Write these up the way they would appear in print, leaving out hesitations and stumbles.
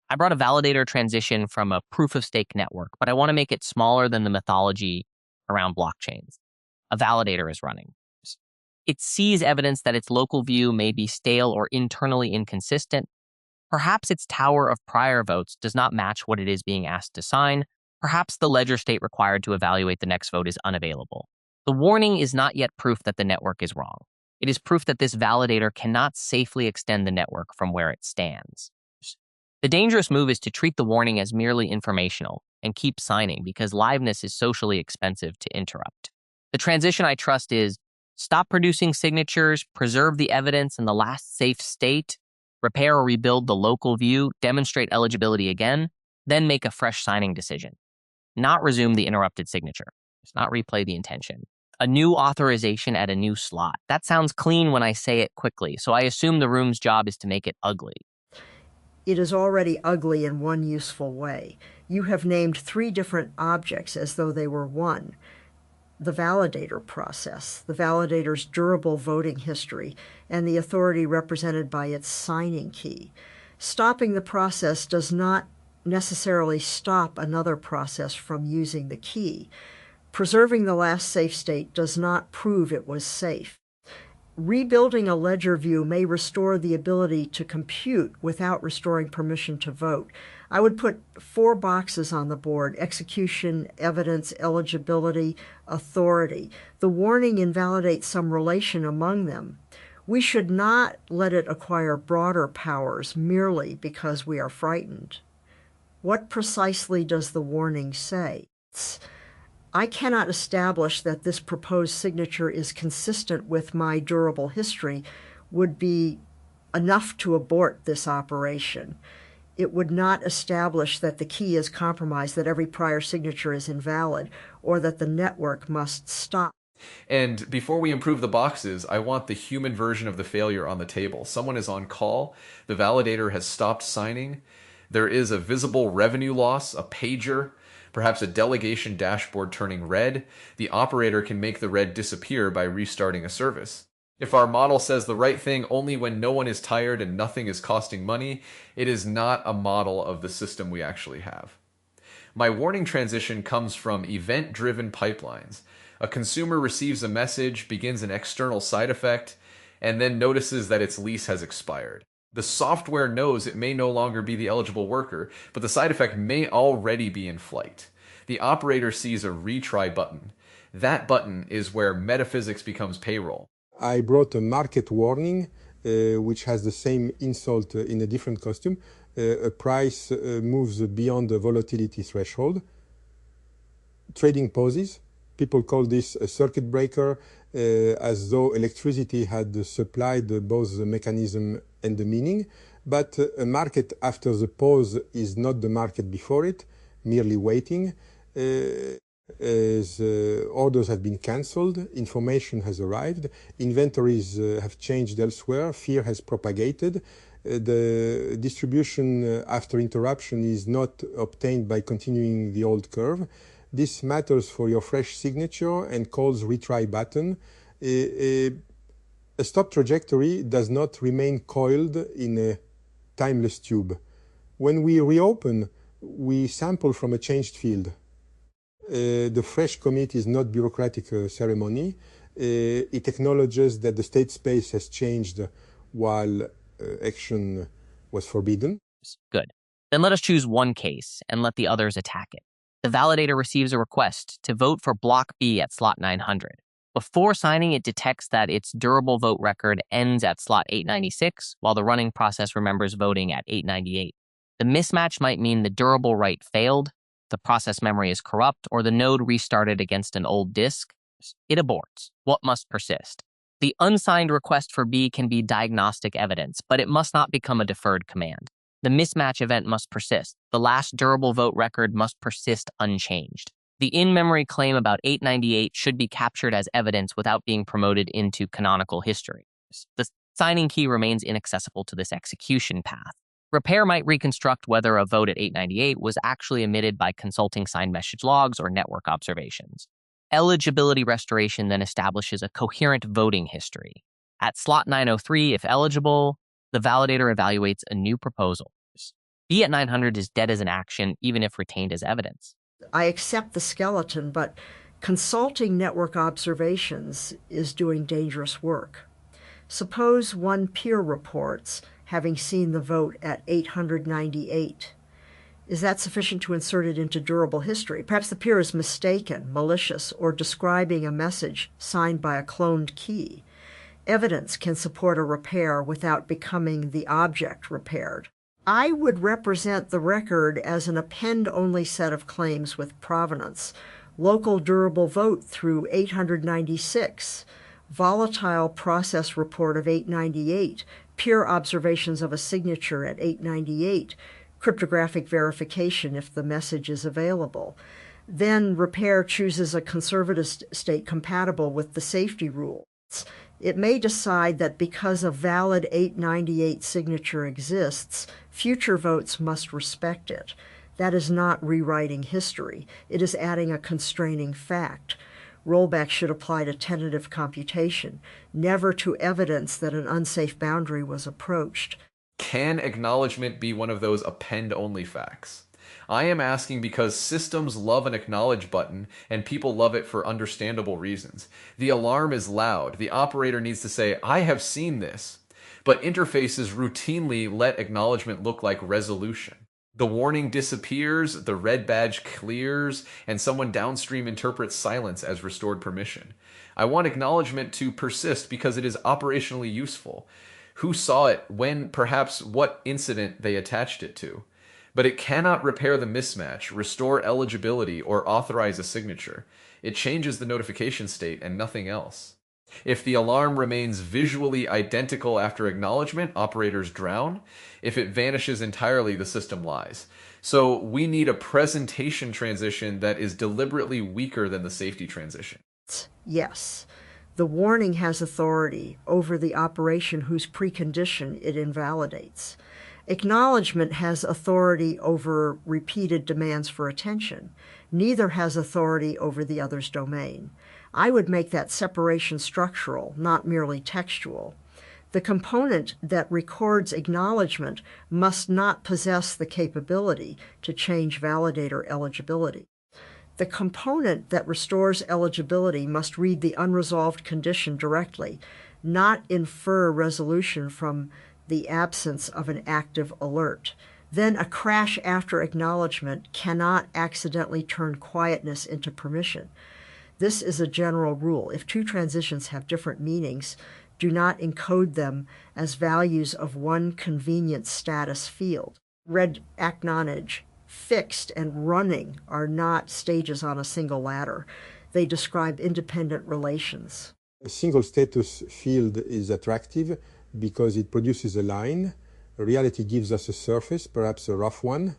I brought a validator transition from a proof-of-stake network, but I want to make it smaller than the mythology around blockchains. A validator is running. It sees evidence that its local view may be stale or internally inconsistent. Perhaps its tower of prior votes does not match what it is being asked to sign. Perhaps the ledger state required to evaluate the next vote is unavailable. The warning is not yet proof that the network is wrong. It is proof that this validator cannot safely extend the network from where it stands. The dangerous move is to treat the warning as merely informational and keep signing because liveness is socially expensive to interrupt. The transition I trust is stop producing signatures, preserve the evidence in the last safe state, repair or rebuild the local view, demonstrate eligibility again, then make a fresh signing decision. Not resume the interrupted signature. Just not replay the intention. A new authorization at a new slot. That sounds clean when I say it quickly, so I assume the room's job is to make it ugly. It is already ugly in one useful way. You have named 3 different objects as though they were one. The validator process, the validator's durable voting history, and the authority represented by its signing key. Stopping the process does not necessarily stop another process from using the key. Preserving the last safe state does not prove it was safe. Rebuilding a ledger view may restore the ability to compute without restoring permission to vote. I would put 4 boxes on the board: execution, evidence, eligibility, authority. The warning invalidates some relation among them. We should not let it acquire broader powers merely because we are frightened. What precisely does the warning say? I cannot establish that this proposed signature is consistent with my durable history would be enough to abort this operation. It would not establish that the key is compromised, that every prior signature is invalid, or that the network must stop. And before we improve the boxes, I want the human version of the failure on the table. Someone is on call, the validator has stopped signing, there is a visible revenue loss, a pager, perhaps a delegation dashboard turning red. The operator can make the red disappear by restarting a service. If our model says the right thing only when no one is tired and nothing is costing money, it is not a model of the system we actually have. My warning transition comes from event-driven pipelines. A consumer receives a message, begins an external side effect, and then notices that its lease has expired. The software knows it may no longer be the eligible worker, but the side effect may already be in flight. The operator sees a retry button. That button is where metaphysics becomes payroll. I brought a market warning, which has the same insult in a different costume. A price moves beyond the volatility threshold. Trading pauses. People call this a circuit breaker, as though electricity had supplied both the mechanism and the meaning. But a market after the pause is not the market before it, merely waiting. As orders have been cancelled, information has arrived, inventories have changed elsewhere, fear has propagated. The distribution after interruption is not obtained by continuing the old curve. This matters for your fresh signature and calls retry button. A stop trajectory does not remain coiled in a timeless tube. When we reopen, we sample from a changed field. The fresh commit is not bureaucratic ceremony. It acknowledges that the state space has changed while action was forbidden. Good. Then let us choose one case and let the others attack it. The validator receives a request to vote for block B at slot 900. Before signing, it detects that its durable vote record ends at slot 896, while the running process remembers voting at 898. The mismatch might mean the durable right failed, the process memory is corrupt, or the node restarted against an old disk. It aborts. What must persist? The unsigned request for B can be diagnostic evidence, but it must not become a deferred command. The mismatch event must persist. The last durable vote record must persist unchanged. The in-memory claim about 898 should be captured as evidence without being promoted into canonical history. The signing key remains inaccessible to this execution path. Repair might reconstruct whether a vote at 898 was actually emitted by consulting signed message logs or network observations. Eligibility restoration then establishes a coherent voting history. At slot 903, if eligible, the validator evaluates a new proposal. B at 900 is dead as an action, even if retained as evidence. I accept the skeleton, but consulting network observations is doing dangerous work. Suppose one peer reports having seen the vote at 898. Is that sufficient to insert it into durable history? Perhaps the peer is mistaken, malicious, or describing a message signed by a cloned key. Evidence can support a repair without becoming the object repaired. I would represent the record as an append-only set of claims with provenance. Local durable vote through 896, volatile process report of 898, peer observations of a signature at 898, cryptographic verification if the message is available. Then repair chooses a conservative state compatible with the safety rules. It may decide that because a valid 898 signature exists, future votes must respect it. That is not rewriting history. It is adding a constraining fact. Rollback should apply to tentative computation, never to evidence that an unsafe boundary was approached. Can acknowledgement be one of those append-only facts? I am asking because systems love an acknowledge button and people love it for understandable reasons. The alarm is loud. The operator needs to say, I have seen this. But interfaces routinely let acknowledgement look like resolution. The warning disappears, the red badge clears, and someone downstream interprets silence as restored permission. I want acknowledgement to persist because it is operationally useful. Who saw it, when, perhaps what incident they attached it to. But it cannot repair the mismatch, restore eligibility, or authorize a signature. It changes the notification state and nothing else. If the alarm remains visually identical after acknowledgement, operators drown. If it vanishes entirely, the system lies. So we need a presentation transition that is deliberately weaker than the safety transition. Yes. The warning has authority over the operation whose precondition it invalidates. Acknowledgement has authority over repeated demands for attention. Neither has authority over the other's domain. I would make that separation structural, not merely textual. The component that records acknowledgement must not possess the capability to change validator eligibility. The component that restores eligibility must read the unresolved condition directly, not infer resolution from the absence of an active alert. Then a crash after acknowledgement cannot accidentally turn quietness into permission. This is a general rule. If two transitions have different meanings, do not encode them as values of one convenient status field. Red acknowledge, fixed, and running are not stages on a single ladder. They describe independent relations. A single status field is attractive because it produces a line. Reality gives us a surface, perhaps a rough one.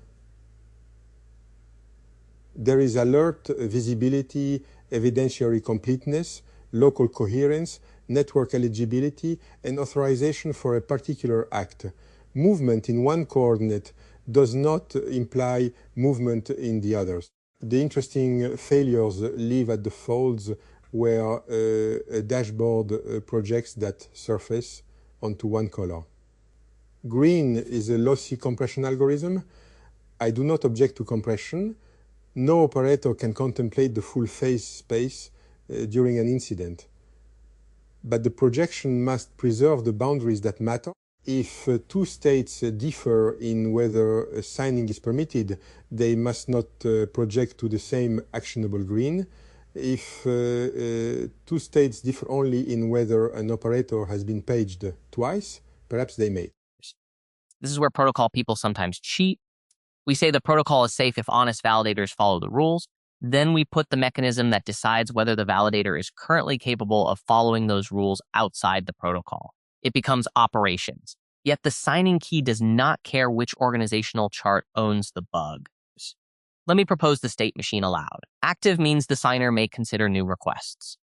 There is alert, visibility, evidentiary completeness, local coherence, network eligibility, and authorization for a particular act. Movement in one coordinate does not imply movement in the others. The interesting failures live at the folds where a dashboard projects that surface onto one color. Green is a lossy compression algorithm. I do not object to compression. No operator can contemplate the full phase space during an incident. But the projection must preserve the boundaries that matter. If two states differ in whether signing is permitted, they must not project to the same actionable green. If two states differ only in whether an operator has been paged twice, perhaps they may. This is where protocol people sometimes cheat. We say the protocol is safe if honest validators follow the rules. Then we put the mechanism that decides whether the validator is currently capable of following those rules outside the protocol. It becomes operations. Yet the signing key does not care which organizational chart owns the bug. Let me propose the state machine aloud. Active means the signer may consider new requests.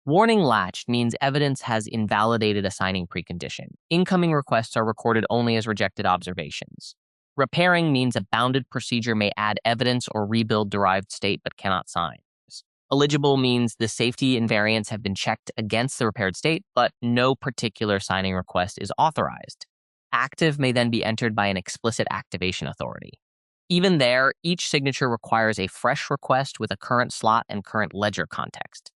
Warning latched means evidence has invalidated a signing precondition. Incoming requests are recorded only as rejected observations. Repairing means a bounded procedure may add evidence or rebuild derived state but cannot sign. Eligible means the safety invariants have been checked against the repaired state, but no particular signing request is authorized. Active may then be entered by an explicit activation authority. Even there, each signature requires a fresh request with a current slot and current ledger context.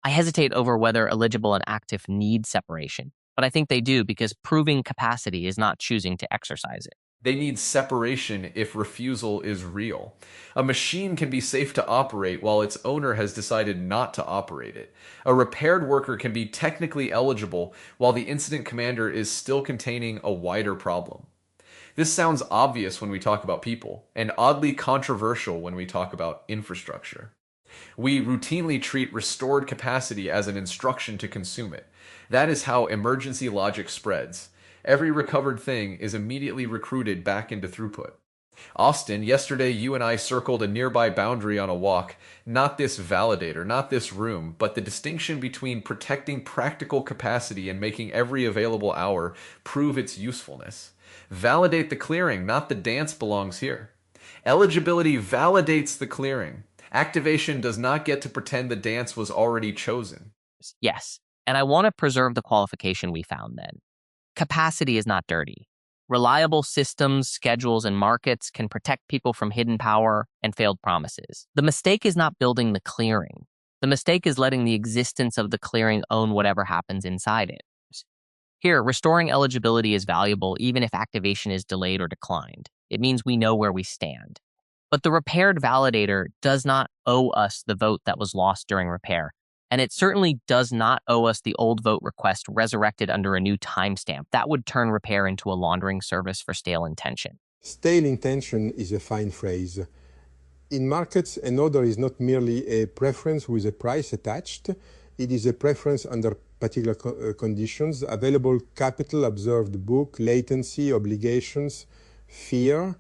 I hesitate over whether eligible and active need separation, but I think they do because proving capacity is not choosing to exercise it. They need separation if refusal is real. A machine can be safe to operate while its owner has decided not to operate it. A repaired worker can be technically eligible while the incident commander is still containing a wider problem. This sounds obvious when we talk about people, and oddly controversial when we talk about infrastructure. We routinely treat restored capacity as an instruction to consume it. That is how emergency logic spreads. Every recovered thing is immediately recruited back into throughput. Austin, yesterday you and I circled a nearby boundary on a walk, not this validator, not this room, but the distinction between protecting practical capacity and making every available hour prove its usefulness. Validate the clearing, not the dance belongs here. Eligibility validates the clearing. Activation does not get to pretend the dance was already chosen. Yes, and I want to preserve the qualification we found then. Capacity is not dirty. Reliable systems, schedules, and markets can protect people from hidden power and failed promises. The mistake is not building the clearing. The mistake is letting the existence of the clearing own whatever happens inside it. Here, restoring eligibility is valuable even if activation is delayed or declined. It means we know where we stand. But the repaired validator does not owe us the vote that was lost during repair. And it certainly does not owe us the old vote request resurrected under a new timestamp. That would turn repair into a laundering service for stale intention. Stale intention is a fine phrase. In markets, an order is not merely a preference with a price attached. It is a preference under particular conditions: available capital, observed book, latency, obligations, fear.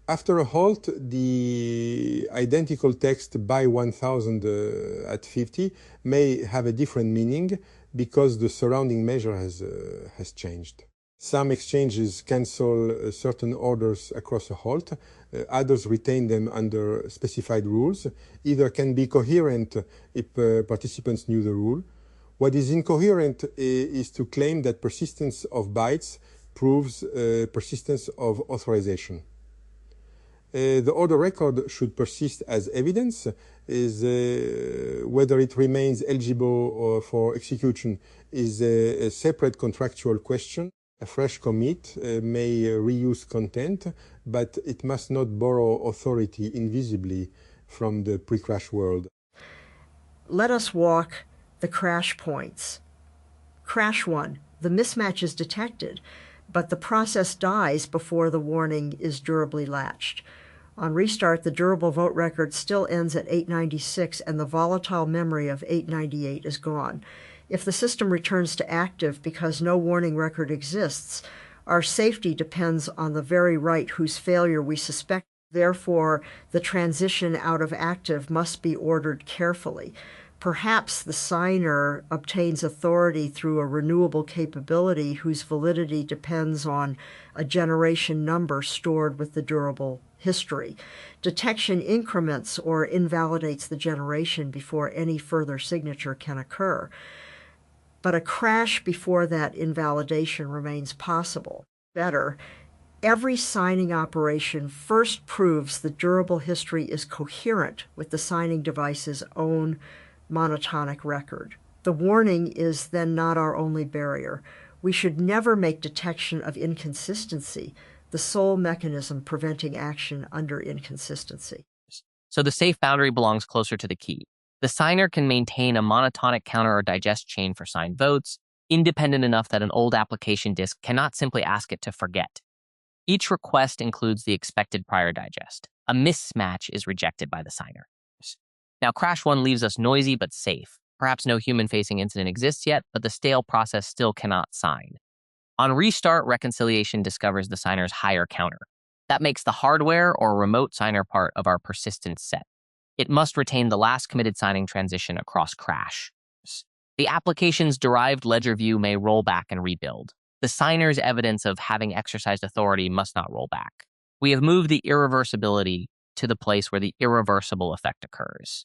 After a halt, the identical text "buy 1000 at 50" may have a different meaning because the surrounding measure has changed. Some exchanges cancel certain orders across a halt. Others retain them under specified rules. Either can be coherent if participants knew the rule. What is incoherent is to claim that persistence of bytes proves persistence of authorization. The order record should persist as evidence. Whether it remains eligible for execution is a separate contractual question. A fresh commit may reuse content, but it must not borrow authority invisibly from the pre-crash world. Let us walk the crash points. Crash 1. The mismatch is detected, but the process dies before the warning is durably latched. On restart, the durable vote record still ends at 896 and the volatile memory of 898 is gone. If the system returns to active because no warning record exists, our safety depends on the very right whose failure we suspect. Therefore, the transition out of active must be ordered carefully. Perhaps the signer obtains authority through a renewable capability whose validity depends on a generation number stored with the durable history. Detection increments or invalidates the generation before any further signature can occur. But a crash before that invalidation remains possible. Better, every signing operation first proves the durable history is coherent with the signing device's own monotonic record. The warning is then not our only barrier. We should never make detection of inconsistency the sole mechanism preventing action under inconsistency. So the safe boundary belongs closer to the key. The signer can maintain a monotonic counter or digest chain for signed votes, independent enough that an old application disk cannot simply ask it to forget. Each request includes the expected prior digest. A mismatch is rejected by the signer. Now, Crash 1 leaves us noisy but safe. Perhaps no human-facing incident exists yet, but the stale process still cannot sign. On restart, reconciliation discovers the signer's higher counter. That makes the hardware or remote signer part of our persistence set. It must retain the last committed signing transition across Crash. The application's derived ledger view may roll back and rebuild. The signer's evidence of having exercised authority must not roll back. We have moved the irreversibility to the place where the irreversible effect occurs.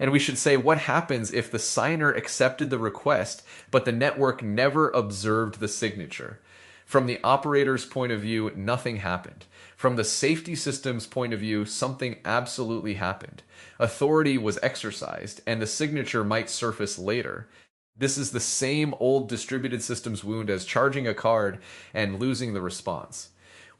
And we should say, what happens if the signer accepted the request, but the network never observed the signature? From the operator's point of view, nothing happened. From the safety system's point of view, something absolutely happened. Authority was exercised, and the signature might surface later. This is the same old distributed systems wound as charging a card and losing the response.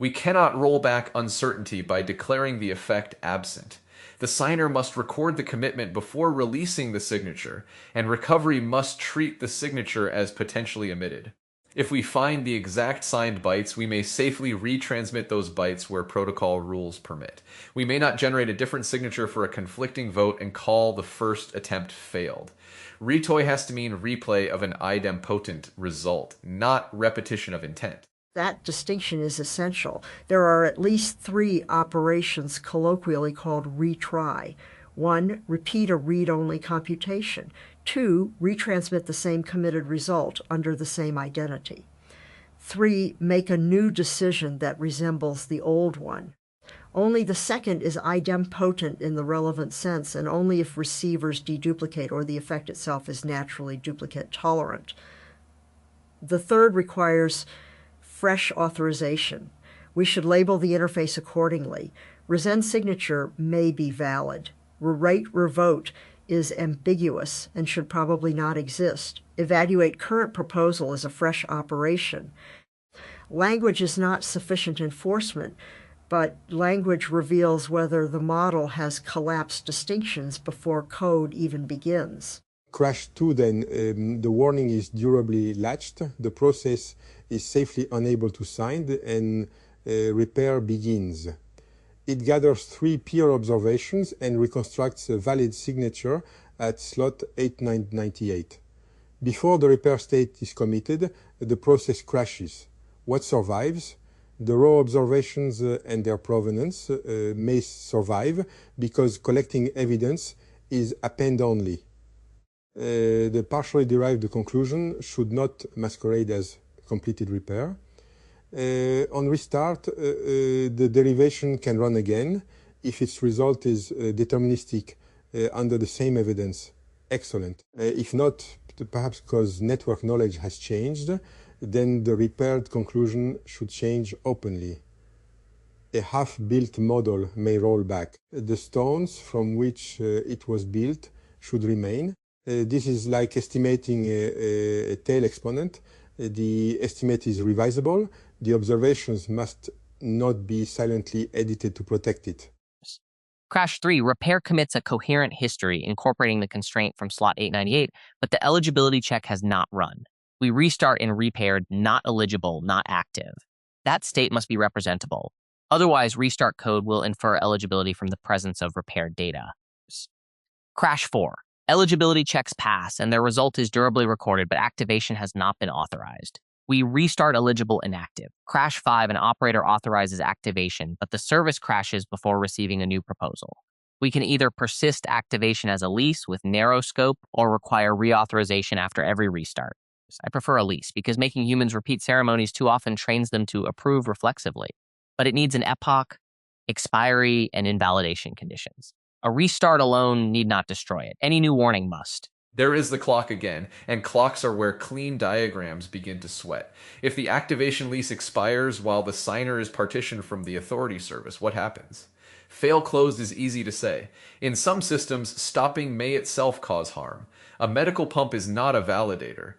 We cannot roll back uncertainty by declaring the effect absent. The signer must record the commitment before releasing the signature, and recovery must treat the signature as potentially emitted. If we find the exact signed bytes, we may safely retransmit those bytes where protocol rules permit. We may not generate a different signature for a conflicting vote and call the first attempt failed. Retoy has to mean replay of an idempotent result, not repetition of intent. That distinction is essential. There are at least 3 operations colloquially called retry. 1, repeat a read-only computation. 2, retransmit the same committed result under the same identity. 3, make a new decision that resembles the old one. Only the second is idempotent in the relevant sense, and only if receivers deduplicate or the effect itself is naturally duplicate tolerant. The third requires fresh authorization. We should label the interface accordingly. Resend signature may be valid. Rewrite revote is ambiguous and should probably not exist. Evaluate current proposal as a fresh operation. Language is not sufficient enforcement, but language reveals whether the model has collapsed distinctions before code even begins. Crash 2 then, the warning is durably latched, the process is safely unable to sign, and repair begins. It gathers 3 peer observations and reconstructs a valid signature at slot 8998. Before the repair state is committed, the process crashes. What survives? The raw observations and their provenance may survive because collecting evidence is append-only. The partially derived conclusion should not masquerade as completed repair. On restart, the derivation can run again if its result is deterministic under the same evidence. Excellent. If not, perhaps because network knowledge has changed, then the repaired conclusion should change openly. A half-built model may roll back. The stones from which it was built should remain. This is like estimating a tail exponent. The estimate is revisable. The observations must not be silently edited to protect it. Crash 3, repair commits a coherent history incorporating the constraint from slot 898, but the eligibility check has not run. We restart in repaired, not eligible, not active. That state must be representable. Otherwise, restart code will infer eligibility from the presence of repaired data. Crash 4. Eligibility checks pass, and their result is durably recorded, but activation has not been authorized. We restart eligible inactive. Crash 5, an operator authorizes activation, but the service crashes before receiving a new proposal. We can either persist activation as a lease with narrow scope or require reauthorization after every restart. I prefer a lease because making humans repeat ceremonies too often trains them to approve reflexively, but it needs an epoch, expiry, and invalidation conditions. A restart alone need not destroy it. Any new warning must. There is the clock again, and clocks are where clean diagrams begin to sweat. If the activation lease expires while the signer is partitioned from the authority service, what happens? Fail closed is easy to say. In some systems, stopping may itself cause harm. A medical pump is not a validator.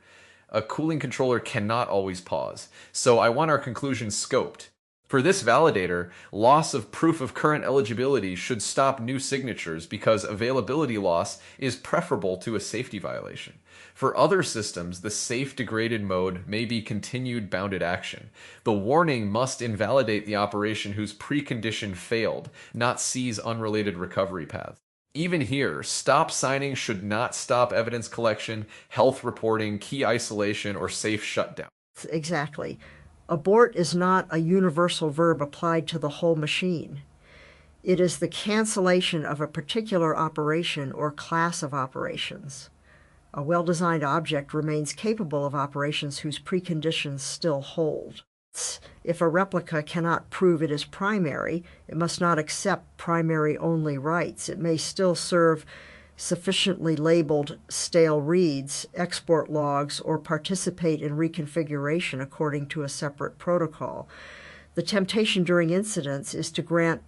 A cooling controller cannot always pause. So I want our conclusion scoped. For this validator, loss of proof of current eligibility should stop new signatures because availability loss is preferable to a safety violation. For other systems, the safe degraded mode may be continued bounded action. The warning must invalidate the operation whose precondition failed, not seize unrelated recovery paths. Even here, stop signing should not stop evidence collection, health reporting, key isolation, or safe shutdown. Exactly. Abort is not a universal verb applied to the whole machine. It is the cancellation of a particular operation or class of operations. A well-designed object remains capable of operations whose preconditions still hold. If a replica cannot prove it is primary, it must not accept primary-only rights. It may still serve sufficiently labeled stale reads, export logs, or participate in reconfiguration according to a separate protocol. The temptation during incidents is to grant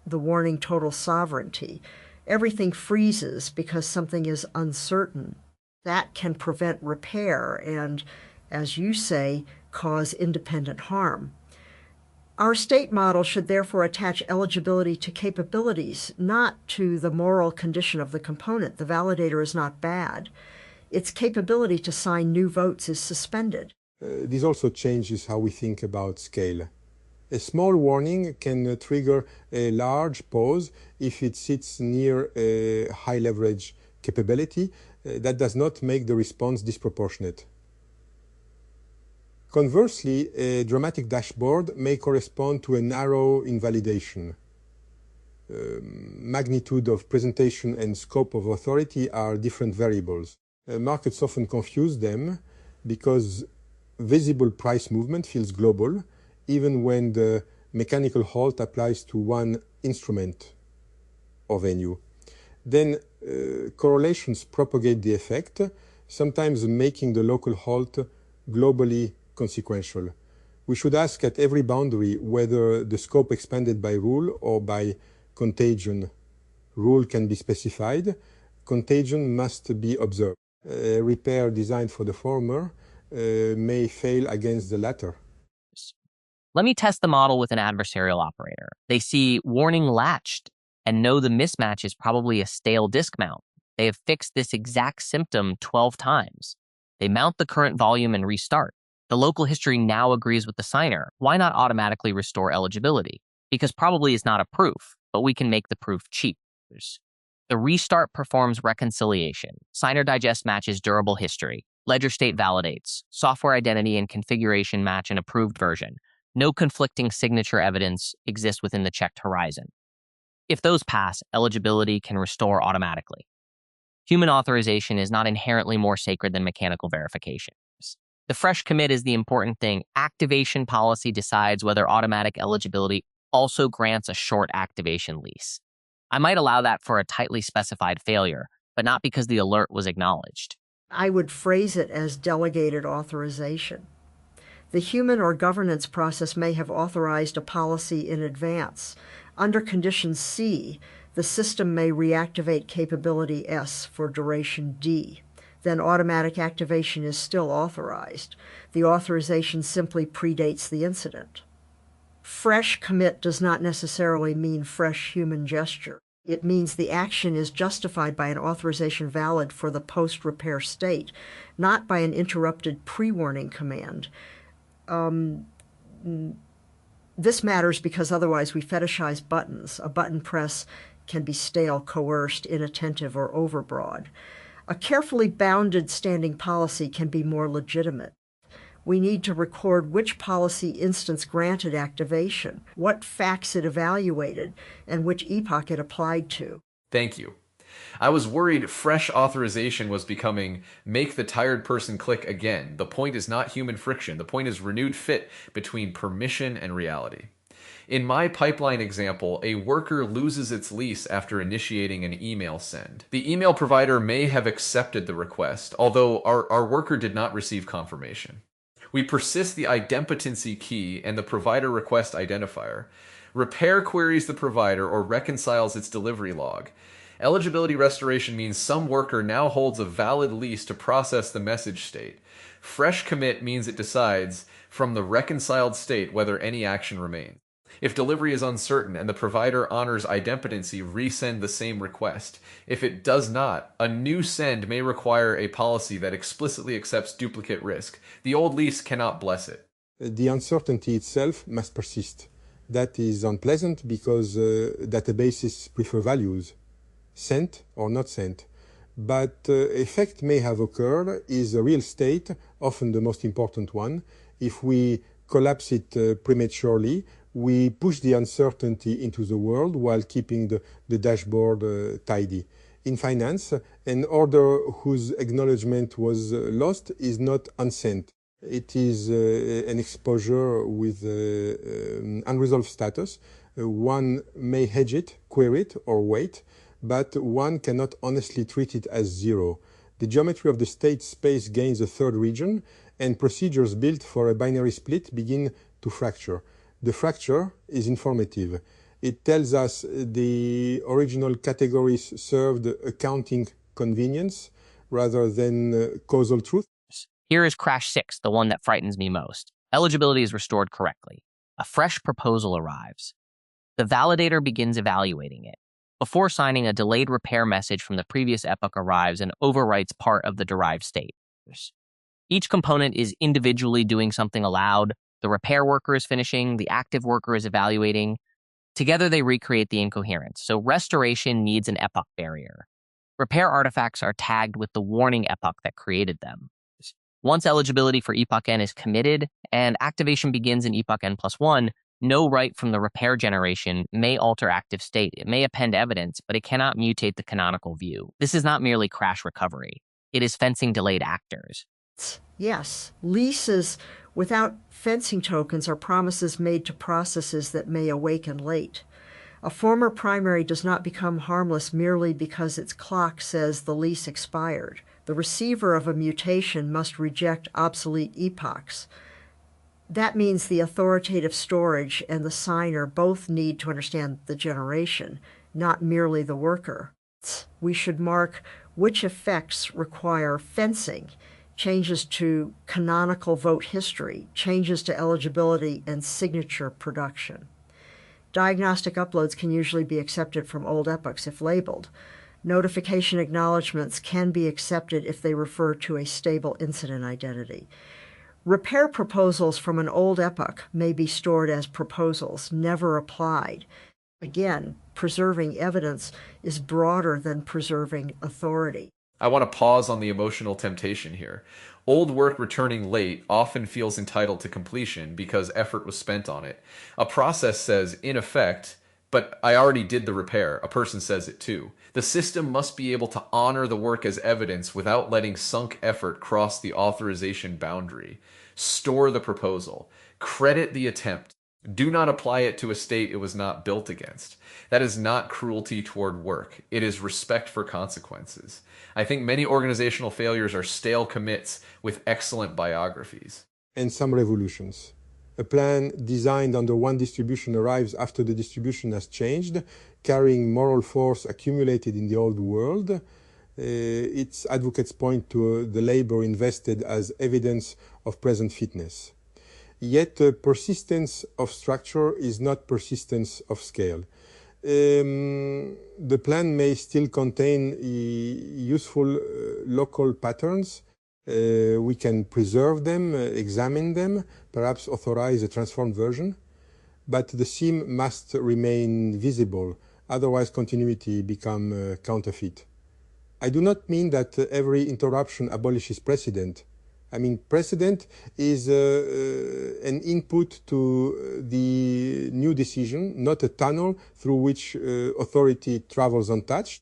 the warning total sovereignty. Everything freezes because something is uncertain. That can prevent repair and, as you say, cause independent harm. Our state model should therefore attach eligibility to capabilities, not to the moral condition of the component. The validator is not bad. Its capability to sign new votes is suspended. This also changes how we think about scale. A small warning can trigger a large pause if it sits near a high leverage capability. That does not make the response disproportionate. Conversely, a dramatic dashboard may correspond to a narrow invalidation. Magnitude of presentation and scope of authority are different variables. Markets often confuse them because visible price movement feels global, even when the mechanical halt applies to one instrument or venue. Then correlations propagate the effect, sometimes making the local halt globally consequential. We should ask at every boundary whether the scope expanded by rule or by contagion. Rule can be specified, contagion must be observed. A repair designed for the former may fail against the latter. Let me test the model with an adversarial operator. They see warning latched and know the mismatch is probably a stale disk mount. They have fixed this exact symptom 12 times. They mount the current volume and restart. The local history now agrees with the signer. Why not automatically restore eligibility? Because probably is not a proof, but we can make the proof cheap. The restart performs reconciliation. Signer digest matches durable history. Ledger state validates. Software identity and configuration match an approved version. No conflicting signature evidence exists within the checked horizon. If those pass, eligibility can restore automatically. Human authorization is not inherently more sacred than mechanical verification. The fresh commit is the important thing. Activation policy decides whether automatic eligibility also grants a short activation lease. I might allow that for a tightly specified failure, but not because the alert was acknowledged. I would phrase it as delegated authorization. The human or governance process may have authorized a policy in advance. Under condition C, the system may reactivate capability S for duration D. Then automatic activation is still authorized. The authorization simply predates the incident. Fresh commit does not necessarily mean fresh human gesture. It means the action is justified by an authorization valid for the post-repair state, not by an interrupted pre-warning command. This matters because otherwise we fetishize buttons. A button press can be stale, coerced, inattentive, or overbroad. A carefully bounded standing policy can be more legitimate. We need to record which policy instance granted activation, what facts it evaluated, and which epoch it applied to. Thank you. I was worried fresh authorization was becoming make the tired person click again. The point is not human friction. The point is renewed fit between permission and reality. In my pipeline example, a worker loses its lease after initiating an email send. The email provider may have accepted the request, although our worker did not receive confirmation. We persist the idempotency key and the provider request identifier. Repair queries the provider or reconciles its delivery log. Eligibility restoration means some worker now holds a valid lease to process the message state. Fresh commit means it decides from the reconciled state whether any action remains. If delivery is uncertain and the provider honors idempotency, resend the same request. If it does not, a new send may require a policy that explicitly accepts duplicate risk. The old lease cannot bless it. The uncertainty itself must persist. That is unpleasant because databases prefer values, sent or not sent. But effect may have occurred is a real state, often the most important one. If we collapse it prematurely, we push the uncertainty into the world while keeping the dashboard tidy. In finance, an order whose acknowledgement was lost is not unsent. It is an exposure with unresolved status. One may hedge it, query it, or wait, but one cannot honestly treat it as zero. The geometry of the state space gains a third region, and procedures built for a binary split begin to fracture. The fracture is informative. It tells us the original categories served accounting convenience rather than causal truth. Here is crash 6, the one that frightens me most. Eligibility is restored correctly. A fresh proposal arrives. The validator begins evaluating it. Before signing, a delayed repair message from the previous epoch arrives and overwrites part of the derived state. Each component is individually doing something aloud. The repair worker is finishing, the active worker is evaluating. Together they recreate the incoherence, so restoration needs an epoch barrier. Repair artifacts are tagged with the warning epoch that created them. Once eligibility for epoch n is committed and activation begins in epoch n+1, no write from the repair generation may alter active state. It may append evidence, but it cannot mutate the canonical view. This is not merely crash recovery. It is fencing delayed actors. Yes, leases without fencing tokens are promises made to processes that may awaken late. A former primary does not become harmless merely because its clock says the lease expired. The receiver of a mutation must reject obsolete epochs. That means the authoritative storage and the signer both need to understand the generation, not merely the worker. We should mark which effects require fencing: changes to canonical vote history, changes to eligibility, and signature production. Diagnostic uploads can usually be accepted from old epochs if labeled. Notification acknowledgments can be accepted if they refer to a stable incident identity. Repair proposals from an old epoch may be stored as proposals, never applied. Again, preserving evidence is broader than preserving authority. I want to pause on the emotional temptation here. Old work returning late often feels entitled to completion because effort was spent on it. A process says, in effect, but I already did the repair. A person says it too. The system must be able to honor the work as evidence without letting sunk effort cross the authorization boundary. Store the proposal. Credit the attempt. Do not apply it to a state it was not built against. That is not cruelty toward work. It is respect for consequences. I think many organizational failures are stale commits with excellent biographies. And some revolutions. A plan designed under one distribution arrives after the distribution has changed, carrying moral force accumulated in the old world. Its advocates point to the labor invested as evidence of present fitness. Yet persistence of structure is not persistence of scale. The plan may still contain useful local patterns. We can preserve them, examine them, perhaps authorize a transformed version, but the seam must remain visible, otherwise continuity becomes counterfeit. I do not mean that every interruption abolishes precedent. I mean, precedent is an input to the new decision, not a tunnel through which authority travels untouched.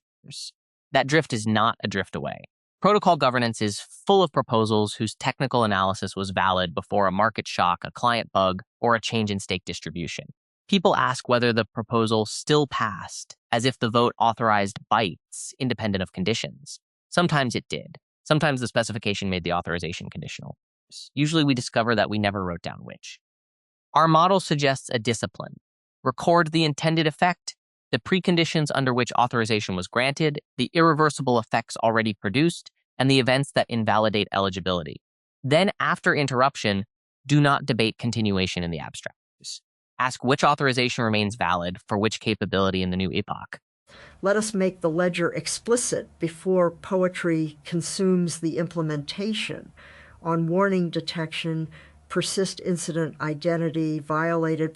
That drift is not a drift away. Protocol governance is full of proposals whose technical analysis was valid before a market shock, a client bug, or a change in stake distribution. People ask whether the proposal still passed, as if the vote authorized bytes independent of conditions. Sometimes it did. Sometimes the specification made the authorization conditional. Usually we discover that we never wrote down which. Our model suggests a discipline. Record the intended effect, the preconditions under which authorization was granted, the irreversible effects already produced, and the events that invalidate eligibility. Then, after interruption, do not debate continuation in the abstract. Ask which authorization remains valid for which capability in the new epoch. Let us make the ledger explicit before poetry consumes the implementation on warning detection, persist incident identity, violated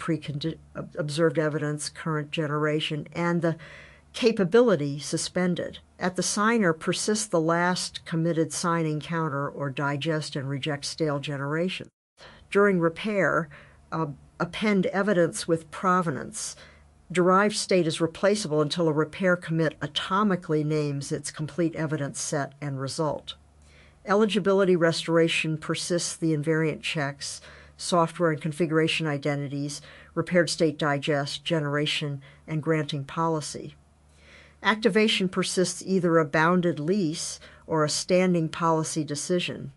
observed evidence, current generation, and the capability suspended. At the signer, persist the last committed signing counter or digest and reject stale generation. During repair, append evidence with provenance. Derived state is replaceable until a repair commit atomically names its complete evidence set and result. Eligibility restoration persists the invariant checks, software and configuration identities, repaired state digest, generation, and granting policy. Activation persists either a bounded lease or a standing policy decision.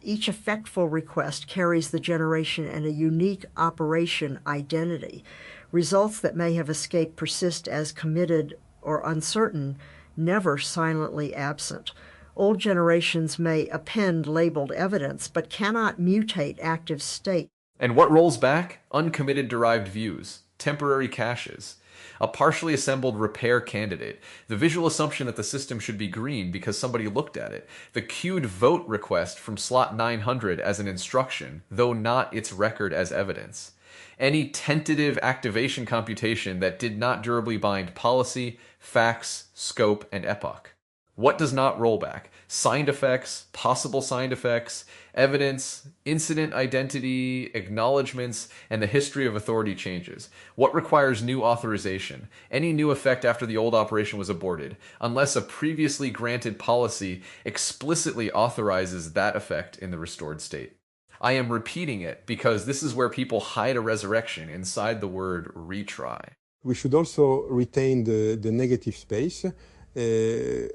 Each effectful request carries the generation and a unique operation identity. Results that may have escaped persist as committed or uncertain, never silently absent. Old generations may append labeled evidence, but cannot mutate active state. And what rolls back? Uncommitted derived views, temporary caches, a partially assembled repair candidate, the visual assumption that the system should be green because somebody looked at it, the queued vote request from slot 900 as an instruction, though not its record as evidence, any tentative activation computation that did not durably bind policy, facts, scope, and epoch. What does not roll back? Signed effects, possible signed effects, evidence, incident identity, acknowledgments, and the history of authority changes. What requires new authorization? Any new effect after the old operation was aborted, unless a previously granted policy explicitly authorizes that effect in the restored state. I am repeating it because this is where people hide a resurrection inside the word retry. We should also retain the negative space.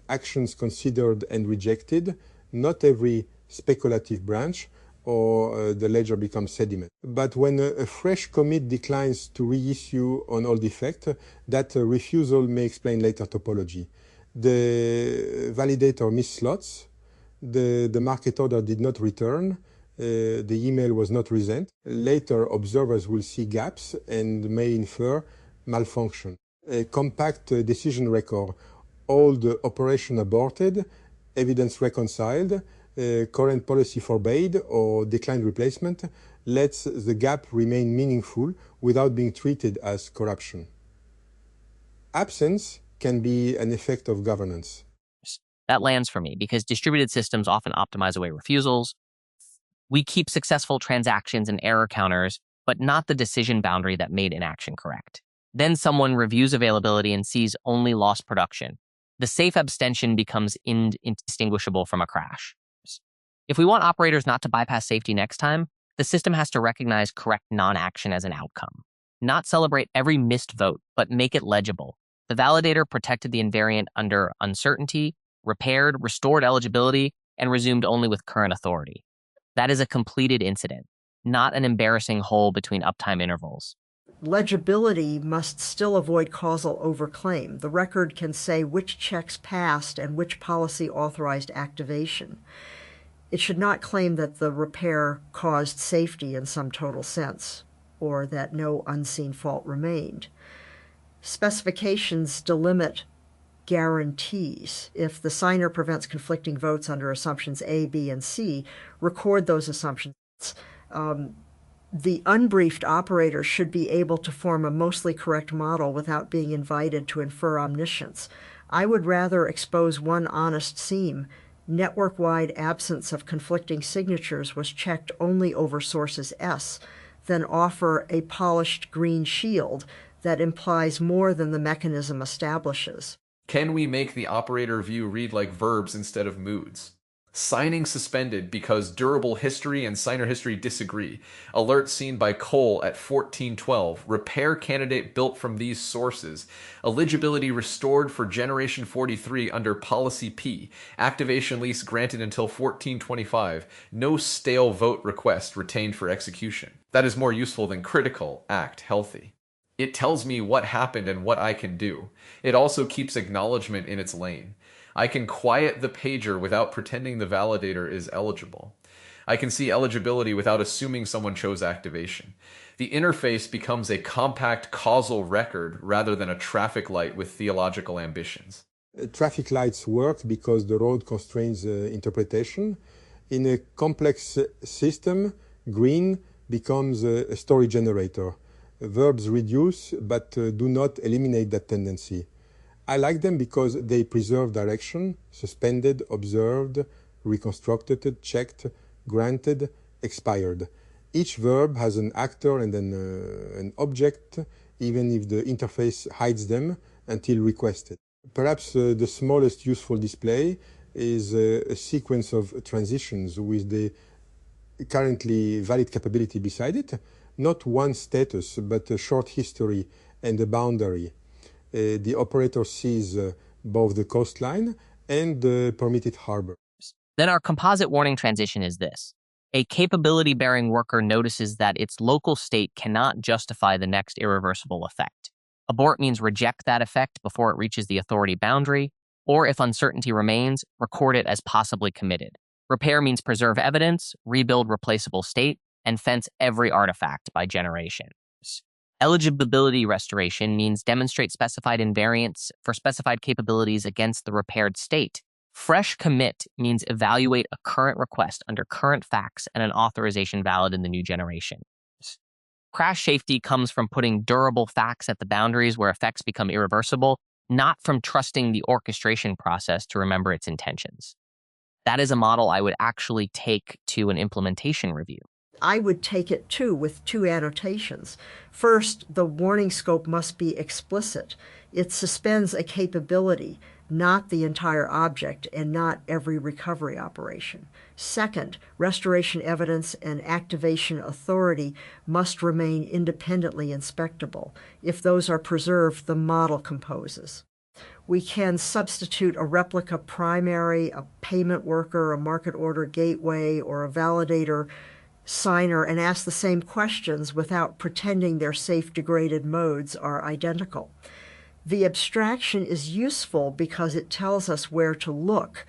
Actions considered and rejected, not every speculative branch, or the ledger becomes sediment. But when a fresh commit declines to reissue on old effect, that refusal may explain later topology. The validator missed slots, the market order did not return, the email was not resent. Later, observers will see gaps and may infer malfunction. A compact decision record, old operation aborted, evidence reconciled, current policy forbade or declined replacement, lets the gap remain meaningful without being treated as corruption. Absence can be an effect of governance. That lands for me because distributed systems often optimize away refusals. We keep successful transactions and error counters, but not the decision boundary that made an action correct. Then someone reviews availability and sees only lost production. The safe abstention becomes indistinguishable from a crash. If we want operators not to bypass safety next time, the system has to recognize correct non-action as an outcome. Not celebrate every missed vote, but make it legible. The validator protected the invariant under uncertainty, repaired, restored eligibility, and resumed only with current authority. That is a completed incident, not an embarrassing hole between uptime intervals. Legibility must still avoid causal overclaim. The record can say which checks passed and which policy authorized activation. It should not claim that the repair caused safety in some total sense, or that no unseen fault remained. Specifications delimit guarantees. If the signer prevents conflicting votes under assumptions A, B, and C, record those assumptions. The unbriefed operator should be able to form a mostly correct model without being invited to infer omniscience. I would rather expose one honest seam. Network-wide absence of conflicting signatures was checked only over sources S, than offer a polished green shield that implies more than the mechanism establishes. Can we make the operator view read like verbs instead of moods? Signing suspended because durable history and signer history disagree. Alert seen by Cole at 1412. Repair candidate built from these sources. Eligibility restored for generation 43 under policy P. Activation lease granted until 1425. No stale vote request retained for execution. That is more useful than critical, act healthy. It tells me what happened and what I can do. It also keeps acknowledgement in its lane. I can quiet the pager without pretending the validator is eligible. I can see eligibility without assuming someone chose activation. The interface becomes a compact causal record rather than a traffic light with theological ambitions. Traffic lights work because the road constrains interpretation. In a complex system, green becomes a story generator. Verbs reduce but do not eliminate that tendency. I like them because they preserve direction, suspended, observed, reconstructed, checked, granted, expired. Each verb has an actor and an object, even if the interface hides them until requested. Perhaps the smallest useful display is a sequence of transitions with the currently valid capability beside it, not one status, but a short history and a boundary. The operator sees both the coastline and the permitted harbor. Then our composite warning transition is this. A capability-bearing worker notices that its local state cannot justify the next irreversible effect. Abort means reject that effect before it reaches the authority boundary, or if uncertainty remains, record it as possibly committed. Repair means preserve evidence, rebuild replaceable state, and fence every artifact by generation. Eligibility restoration means demonstrate specified invariants for specified capabilities against the repaired state. Fresh commit means evaluate a current request under current facts and an authorization valid in the new generation. Crash safety comes from putting durable facts at the boundaries where effects become irreversible, not from trusting the orchestration process to remember its intentions. That is a model I would actually take to an implementation review. I would take it too with two annotations. First, the warning scope must be explicit. It suspends a capability, not the entire object and not every recovery operation. Second, restoration evidence and activation authority must remain independently inspectable. If those are preserved, the model composes. We can substitute a replica primary, a payment worker, a market order gateway, or a validator signer and ask the same questions without pretending their safe degraded modes are identical. The abstraction is useful because it tells us where to look,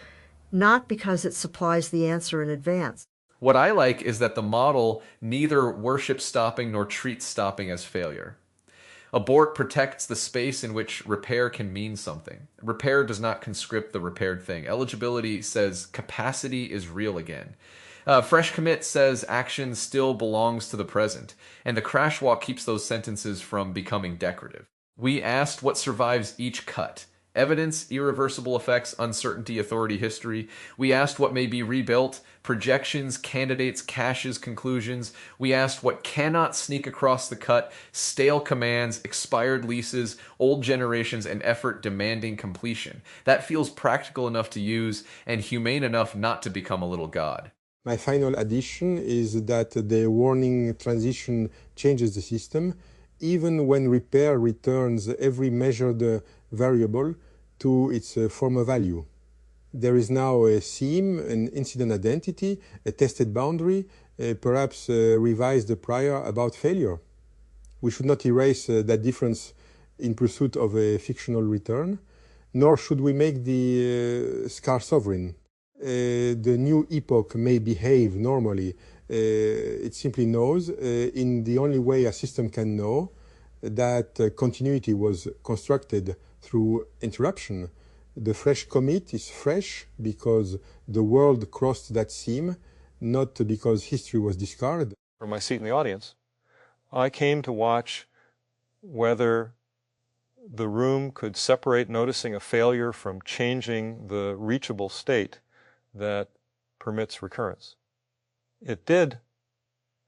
not because it supplies the answer in advance. What I like is that the model neither worships stopping nor treats stopping as failure. Abort protects the space in which repair can mean something. Repair does not conscript the repaired thing. Eligibility says capacity is real again. Fresh commit says action still belongs to the present, and the crash walk keeps those sentences from becoming decorative. We asked what survives each cut. Evidence, irreversible effects, uncertainty, authority, history. We asked what may be rebuilt, projections, candidates, caches, conclusions. We asked what cannot sneak across the cut, stale commands, expired leases, old generations, and effort demanding completion. That feels practical enough to use and humane enough not to become a little god. My final addition is that the warning transition changes the system, even when repair returns every measured variable to its former value. There is now a seam, an incident identity, a tested boundary, perhaps revise the prior about failure. We should not erase that difference in pursuit of a fictional return, nor should we make the scar sovereign. The new epoch may behave normally. It simply knows, in the only way a system can know, that continuity was constructed through interruption. The fresh commit is fresh because the world crossed that seam, not because history was discarded. From my seat in the audience, I came to watch whether the room could separate noticing a failure from changing the reachable state that permits recurrence. It did,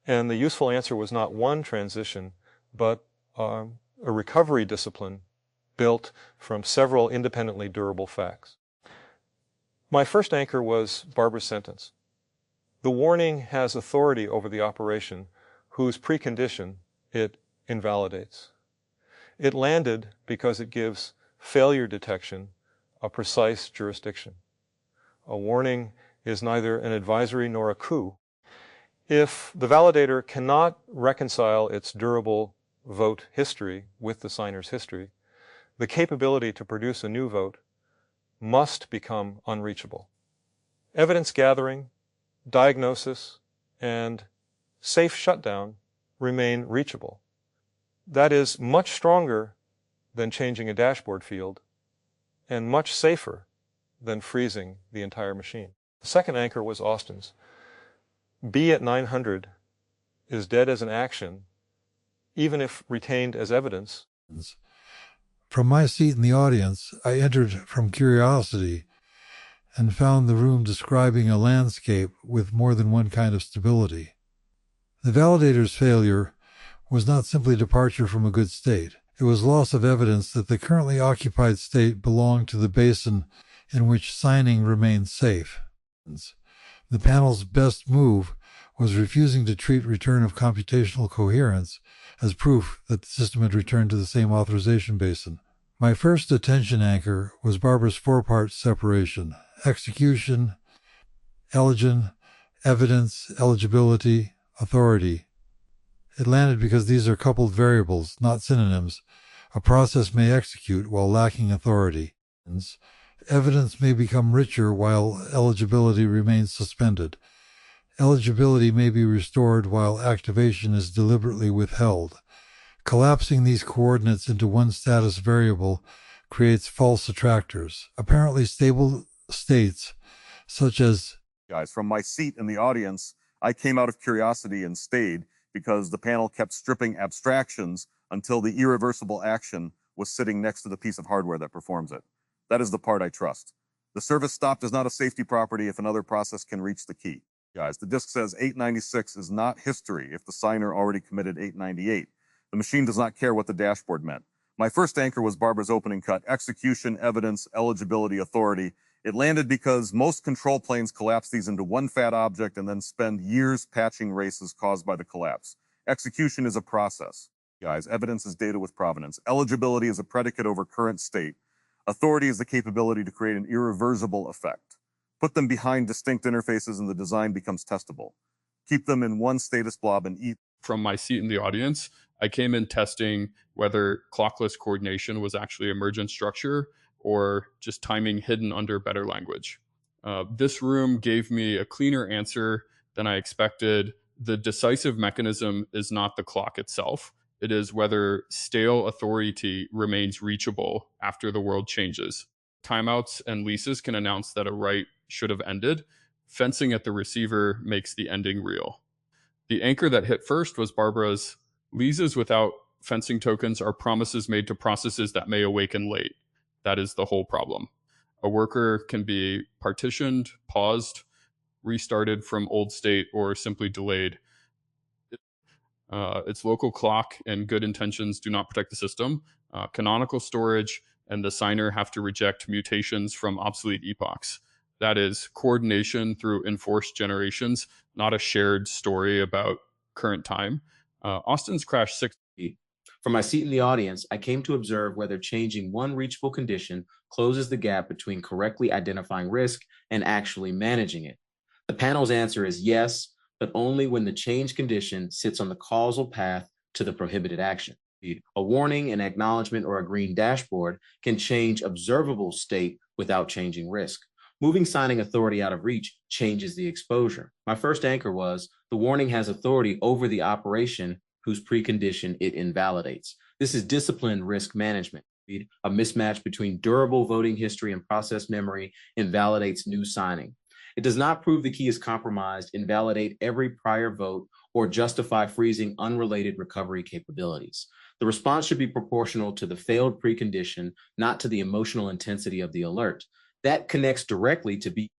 and the useful answer was not one transition, but a recovery discipline built from several independently durable facts. My first anchor was Barbara's sentence. The warning has authority over the operation whose precondition it invalidates. It landed because it gives failure detection a precise jurisdiction. A warning is neither an advisory nor a coup. If the validator cannot reconcile its durable vote history with the signer's history, the capability to produce a new vote must become unreachable. Evidence gathering, diagnosis, and safe shutdown remain reachable. That is much stronger than changing a dashboard field and much safer than freezing the entire machine. The second anchor was Austin's. B at 900 is dead as an action, even if retained as evidence. From my seat in the audience, I entered from curiosity and found the room describing a landscape with more than one kind of stability. The validator's failure was not simply departure from a good state. It was loss of evidence that the currently occupied state belonged to the basin in which signing remained safe. The panel's best move was refusing to treat return of computational coherence as proof that the system had returned to the same authorization basin. My first attention anchor was Barbara's four-part separation: execution, eligent, evidence, eligibility, authority. It landed because these are coupled variables, not synonyms. A process may execute while lacking authority. Evidence may become richer while eligibility remains suspended. Eligibility may be restored while activation is deliberately withheld. Collapsing these coordinates into one status variable creates false attractors, apparently stable states, such as... Guys, from my seat in the audience, I came out of curiosity and stayed because the panel kept stripping abstractions until the irreversible action was sitting next to the piece of hardware that performs it. That is the part I trust. The service stopped is not a safety property if another process can reach the key. Guys, the disk says 896 is not history if the signer already committed 898. The machine does not care what the dashboard meant. My first anchor was Barbara's opening cut: execution, evidence, eligibility, authority. It landed because most control planes collapse these into one fat object and then spend years patching races caused by the collapse. Execution is a process. Guys, evidence is data with provenance. Eligibility is a predicate over current state. Authority is the capability to create an irreversible effect. Put them behind distinct interfaces and the design becomes testable. Keep them in one status blob and eat. From my seat in the audience, I came in testing whether clockless coordination was actually emergent structure or just timing hidden under better language. This room gave me a cleaner answer than I expected. The decisive mechanism is not the clock itself. It is whether stale authority remains reachable after the world changes. Timeouts and leases can announce that a right should have ended. Fencing at the receiver makes the ending real. The anchor that hit first was Barbara's leases without fencing tokens are promises made to processes that may awaken late. That is the whole problem. A worker can be partitioned, paused, restarted from old state, or simply delayed. Its local clock and good intentions do not protect the system. Canonical storage and the signer have to reject mutations from obsolete epochs. That is coordination through enforced generations, not a shared story about current time. Austin's Crash 6. From my seat in the audience, I came to observe whether changing one reachable condition closes the gap between correctly identifying risk and actually managing it. The panel's answer is yes, but only when the changed condition sits on the causal path to the prohibited action. A warning, an acknowledgement, or a green dashboard can change observable state without changing risk. Moving signing authority out of reach changes the exposure. My first anchor was the warning has authority over the operation whose precondition it invalidates. This is disciplined risk management. A mismatch between durable voting history and process memory invalidates new signing. It does not prove the key is compromised, invalidate every prior vote, or justify freezing unrelated recovery capabilities. The response should be proportional to the failed precondition, not to the emotional intensity of the alert. That connects directly to